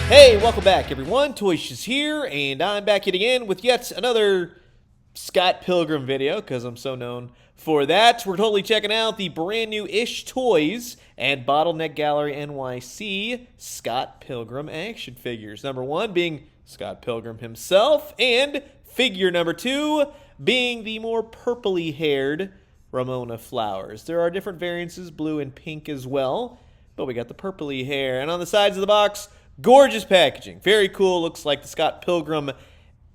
Hey, welcome back everyone, Toyshiz here, and I'm back yet again with yet another Scott Pilgrim video, because I'm so known for that. We're totally checking out the brand new Ish Toys and Bottleneck Gallery NYC Scott Pilgrim action figures. Number one being Scott Pilgrim himself, and figure number two being the more purpley haired Ramona Flowers. There are different variances, blue and pink as well, but we got the purpley hair. And on the sides of the box, gorgeous packaging. Very cool. Looks like the Scott Pilgrim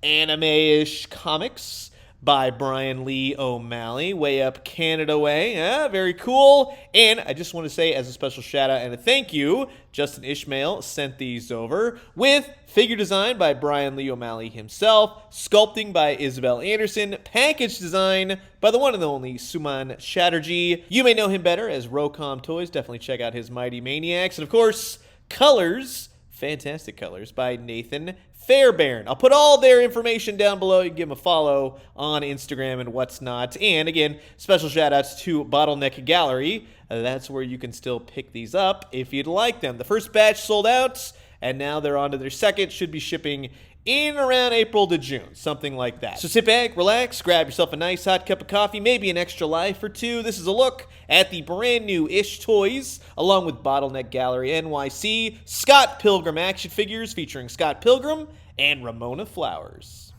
anime-ish comics by Bryan Lee O'Malley. Way up Canada way. Yeah, very cool. And I just want to say as a special shout out and a thank you, Justin Ishmael sent these over with figure design by Bryan Lee O'Malley himself, sculpting by Isabel Anderson, package design by the one and only Suman Chaterjee. You may know him better as Rocom Toys. Definitely check out his Mighty Maniacs. And of course, colors. Fantastic colors by Nathan Fairbairn. I'll put all their information down below. You can give them a follow on Instagram and what's not. And again, special shout outs to Bottleneck Gallery. That's where you can still pick these up if you'd like them. The first batch sold out, and now they're on to their second. Should be shipping in around April to June, something like that. So sit back, relax, grab yourself a nice hot cup of coffee, maybe an extra life or two. This is a look at the brand new Ish Toys, along with Bottleneck Gallery NYC Scott Pilgrim action figures featuring Scott Pilgrim and Ramona Flowers.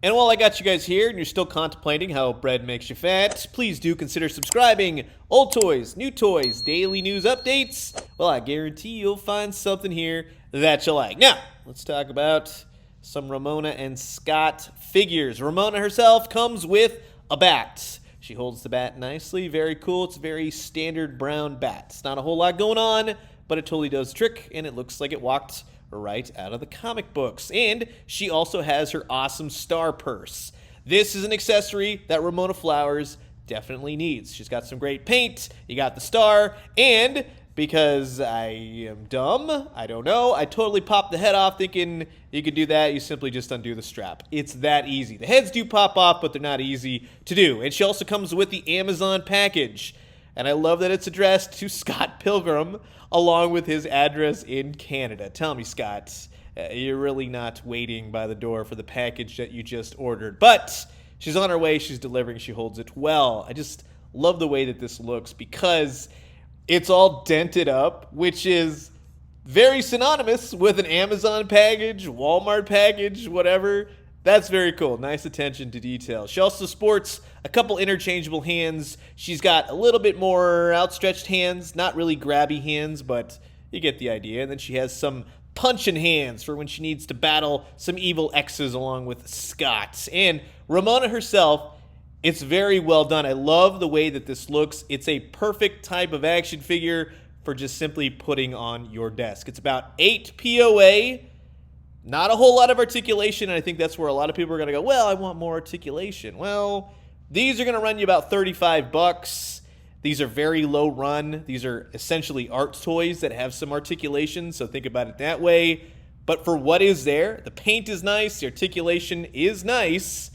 And while I got you guys here and you're still contemplating how bread makes you fat, please do consider subscribing. Old toys, new toys, daily news updates. Well, I guarantee you'll find something here that you like. Now, let's talk about some Ramona and Scott figures. Ramona herself comes with a bat. She holds the bat nicely, very cool. It's a very standard brown bat. It's not a whole lot going on, but it totally does the trick, and it looks like it walked right out of the comic books. And she also has her awesome star purse. This is an accessory that Ramona Flowers definitely needs. She's got some great paint, you got the star, and because I am dumb, I don't know, I totally popped the head off thinking you could do that. You simply just undo the strap. It's that easy. The heads do pop off, but they're not easy to do. And she also comes with the Amazon package. And I love that it's addressed to Scott Pilgrim, along with his address in Canada. Tell me, Scott, you're really not waiting by the door for the package that you just ordered. But she's on her way. She's delivering. She holds it well. I just love the way that this looks because it's all dented up, which is very synonymous with an Amazon package, Walmart package, whatever. That's very cool. Nice attention to detail. She also sports a couple interchangeable hands. She's got a little bit more outstretched hands. Not really grabby hands, but you get the idea. And then she has some punching hands for when she needs to battle some evil exes along with Scott. And Ramona herself, it's very well done. I love the way that this looks. It's a perfect type of action figure for just simply putting on your desk. It's about 8 POA. Not a whole lot of articulation, and I think that's where a lot of people are going to go, well, I want more articulation. Well, these are going to run you about $35. These are very low run. These are essentially art toys that have some articulation, so think about it that way. But for what is there, the paint is nice, the articulation is nice,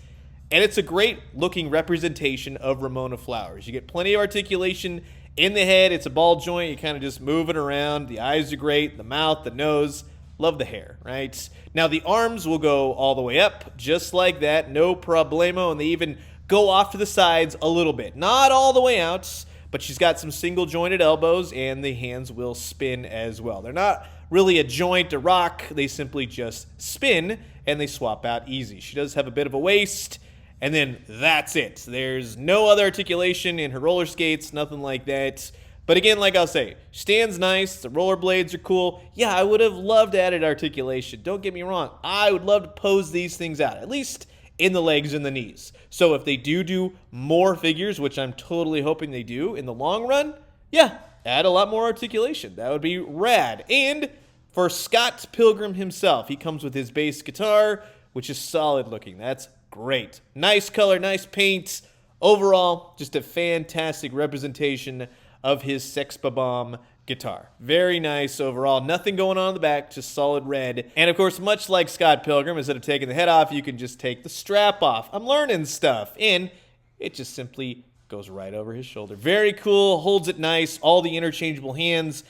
and it's a great looking representation of Ramona Flowers. You get plenty of articulation in the head. It's a ball joint. You kind of just move it around. The eyes are great, the mouth, the nose. Love the hair, right? Now, the arms will go all the way up, just like that, no problemo, and they even go off to the sides a little bit. Not all the way out, but she's got some single-jointed elbows, and the hands will spin as well. They're not really a joint, a rock. They simply just spin, and they swap out easy. She does have a bit of a waist, and then that's it. There's no other articulation in her roller skates, nothing like that. But again, like I'll say, stands nice, the rollerblades are cool. Yeah, I would have loved added articulation. Don't get me wrong. I would love to pose these things out, at least in the legs and the knees. So if they do more figures, which I'm totally hoping they do in the long run, yeah, add a lot more articulation. That would be rad. And for Scott Pilgrim himself, he comes with his bass guitar, which is solid looking. That's great. Nice color, nice paint. Overall, just a fantastic representation of his Sex Bomb guitar. Very nice overall. Nothing going on in the back, just solid red. And of course, much like Scott Pilgrim, instead of taking the head off, you can just take the strap off. I'm learning stuff. And it just simply goes right over his shoulder. Very cool, holds it nice. All the interchangeable hands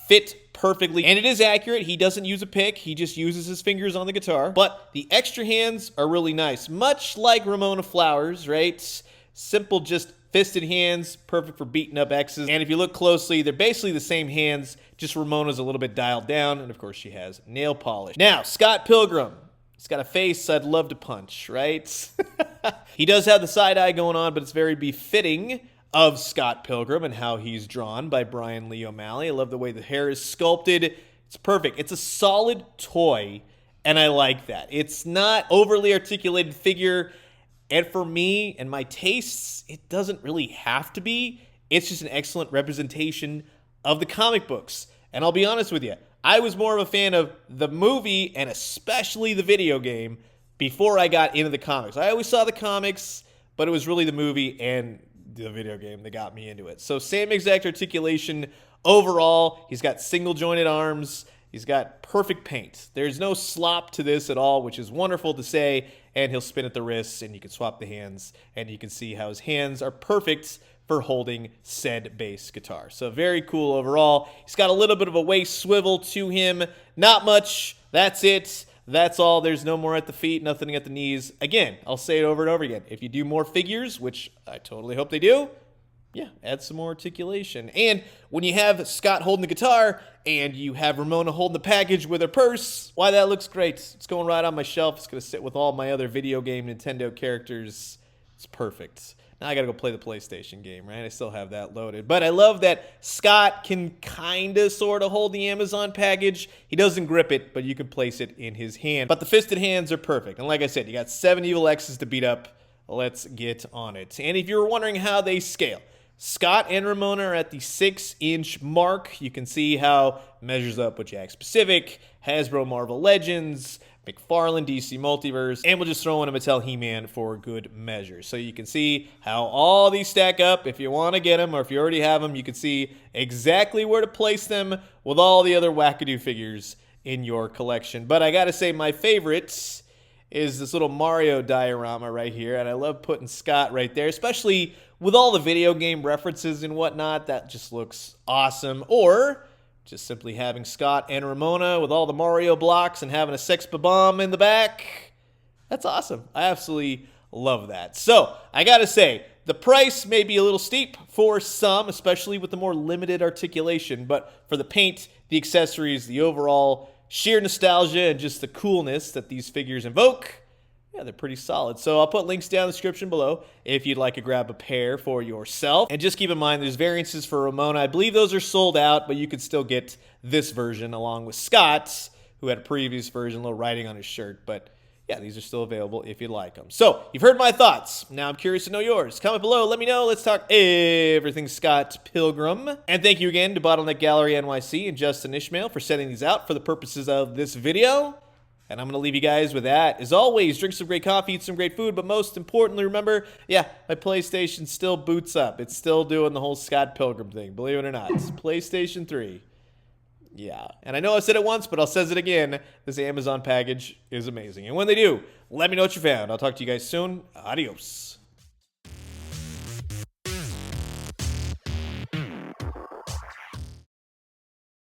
fit perfectly. And it is accurate. He doesn't use a pick. He just uses his fingers on the guitar. But the extra hands are really nice. Much like Ramona Flowers, right? Simple, just fisted hands, perfect for beating up X's. And if you look closely, they're basically the same hands, just Ramona's a little bit dialed down. And of course, she has nail polish. Now, Scott Pilgrim. He's got a face I'd love to punch, right? He does have the side eye going on, but it's very befitting of Scott Pilgrim and how he's drawn by Bryan Lee O'Malley. I love the way the hair is sculpted. It's perfect. It's a solid toy, and I like that. It's not overly articulated figure, and for me and my tastes, it doesn't really have to be. It's just an excellent representation of the comic books. And I'll be honest with you, I was more of a fan of the movie and especially the video game before I got into the comics. I always saw the comics, but it was really the movie and the video game that got me into it. So same exact articulation overall. He's got single jointed arms. He's got perfect paint. There's no slop to this at all, which is wonderful to say. And he'll spin at the wrists, and you can swap the hands, and you can see how his hands are perfect for holding said bass guitar. So very cool overall. He's got a little bit of a waist swivel to him. Not much. That's it. That's all. There's no more at the feet, nothing at the knees. Again, I'll say it over and over again. If you do more figures, which I totally hope they do, yeah, add some more articulation. And when you have Scott holding the guitar and you have Ramona holding the package with her purse, why, that looks great. It's going right on my shelf. It's going to sit with all my other video game Nintendo characters. It's perfect. Now I got to go play the PlayStation game, right? I still have that loaded. But I love that Scott can kind of sort of hold the Amazon package. He doesn't grip it, but you can place it in his hand. But the fisted hands are perfect. And like I said, you got 7 evil X's to beat up. Let's get on it. And if you're wondering how they scale, Scott and Ramona are at the 6-inch mark. You can see how it measures up with Jakks Pacific, Hasbro Marvel Legends, McFarlane DC Multiverse, and we'll just throw in a Mattel He-Man for good measure. So you can see how all these stack up. If you want to get them, or if you already have them, you can see exactly where to place them with all the other wackadoo figures in your collection. But I gotta say, my favorite is this little Mario diorama right here, and I love putting Scott right there, especially with all the video game references and whatnot. That just looks awesome. Or just simply having Scott and Ramona with all the Mario blocks and having a sex bomb in the back. That's awesome. I absolutely love that. So, I gotta say, the price may be a little steep for some, especially with the more limited articulation, but for the paint, the accessories, the overall sheer nostalgia, and just the coolness that these figures invoke, yeah, they're pretty solid. So I'll put links down in the description below if you'd like to grab a pair for yourself. And just keep in mind, there's variances for Ramona. I believe those are sold out, but you could still get this version along with Scott's, who had a previous version, a little writing on his shirt. But yeah, these are still available if you'd like them. So you've heard my thoughts. Now I'm curious to know yours. Comment below. Let me know. Let's talk everything Scott Pilgrim. And thank you again to Bottleneck Gallery NYC and Justin Ishmael for sending these out for the purposes of this video. And I'm going to leave you guys with that. As always, drink some great coffee, eat some great food, but most importantly, remember, yeah, my PlayStation still boots up. It's still doing the whole Scott Pilgrim thing, believe it or not. It's PlayStation 3. Yeah, and I know I said it once, but I'll say it again. This Amazon package is amazing. And when they do, let me know what you found. I'll talk to you guys soon. Adios.